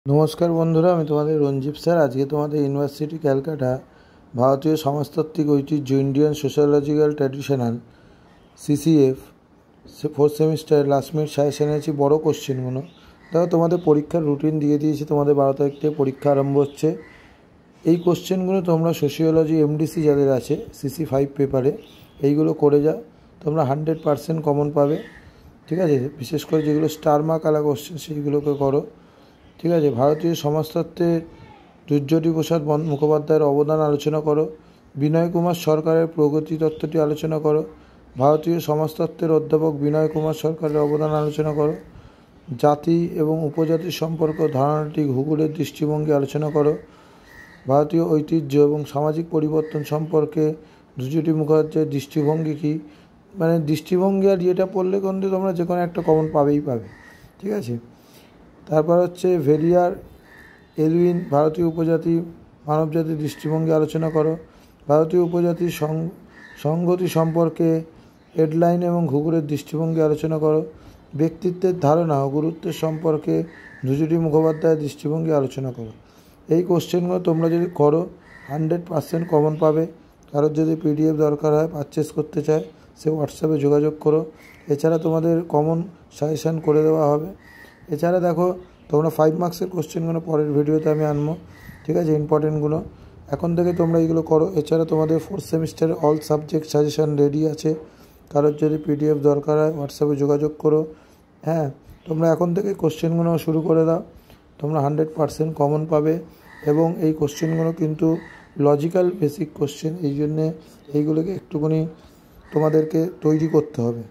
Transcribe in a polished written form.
নমস্কার বন্ধুরা, আমি তোমাদের রঞ্জীব স্যার। আজকে তোমাদের ইউনিভার্সিটি ক্যালকাটা ভারতীয় সমাজতাত্ত্বিক ঐতিহ্য ইন্ডিয়ান সোশ্যালজিক্যাল ট্র্যাডিশনাল সিসিএফ ফোর্থ সেমিস্টারের লাস্ট মিনিট সাজেশন এনেছি বড়ো কোশ্চেনগুলো। দেখো, তোমাদের পরীক্ষার রুটিন দিয়ে দিয়েছি, তোমাদের 12 তারিখ থেকে পরীক্ষা আরম্ভ হচ্ছে। এই কোশ্চেনগুলো তোমরা সোশিওলজি এমডিসি যাদের আছে CC5 পেপারে এইগুলো করে যাও, তোমরা 100% কমন পাবে। ঠিক আছে, বিশেষ করে যেগুলো স্টার মার্ক আলা কোশ্চেন সেইগুলোকে করো। ঠিক আছে, ভারতীয় সমাজতত্ত্বের দুর্যোধী প্রসাদ মুখোপাধ্যায়ের অবদান আলোচনা করো। বিনয় কুমার সরকারের প্রগতি তত্ত্বটি আলোচনা করো। ভারতীয় সমাজতত্ত্বের অধ্যাপক বিনয় কুমার সরকারের অবদান আলোচনা করো। জাতি এবং উপজাতির সম্পর্ক ধারণাটি ভূগোলের দৃষ্টিভঙ্গি আলোচনা করো। ভারতীয় ঐতিহ্য এবং সামাজিক পরিবর্তন সম্পর্কে দুর্যোধী মুখোপাধ্যায়ের দৃষ্টিভঙ্গি কী, মানে দৃষ্টিভঙ্গি আর ইয়েটা পড়লে কিন্তু তোমরা যে কোনো একটা কমন পাবেই পাবে। ঠিক আছে, তারপর হচ্ছে ভেরিয়ার এলউইন ভারতীয় উপজাতি মানবজাতির দৃষ্টিভঙ্গি আলোচনা করো। ভারতীয় উপজাতির সংগতি সম্পর্কে হেডলাইন এবং ঘুঘুরের দৃষ্টিভঙ্গি আলোচনা করো। ব্যক্তিত্বের ধারণা ও গুরুত্বের সম্পর্কে দুর্যোধী মুখোপাধ্যায়ের দৃষ্টিভঙ্গি আলোচনা করো। এই কোশ্চেনগুলো তোমরা যদি করো 100% কমন পাবে। কারোর যদি PDF দরকার হয়, পারচেস করতে চায়, সে হোয়াটসঅ্যাপে যোগাযোগ করো। এছাড়া তোমাদের কমন সাজেশান করে দেওয়া হবে। এছাড়া দেখো, তোমরা 5 মার্কসের কোশ্চেনগুলো পরের ভিডিওতে আমি আনবো। ঠিক আছে, ইম্পর্টেন্টগুলো এখন থেকে তোমরা এইগুলো করো। এছাড়া তোমাদের 4th সেমিস্টারে অল সাবজেক্ট সাজেশান রেডি আছে। কারোর যদি PDF দরকার হয়, হোয়াটসঅ্যাপে যোগাযোগ করো। হ্যাঁ, তোমরা এখন থেকে কোশ্চেনগুলো শুরু করে দাও, তোমরা 100% কমন পাবে। এবং এই কোশ্চেনগুলো কিন্তু লজিক্যাল বেসিক কোশ্চেন, এই জন্যে এইগুলোকে একটুখানি তোমাদেরকে তৈরি করতে হবে।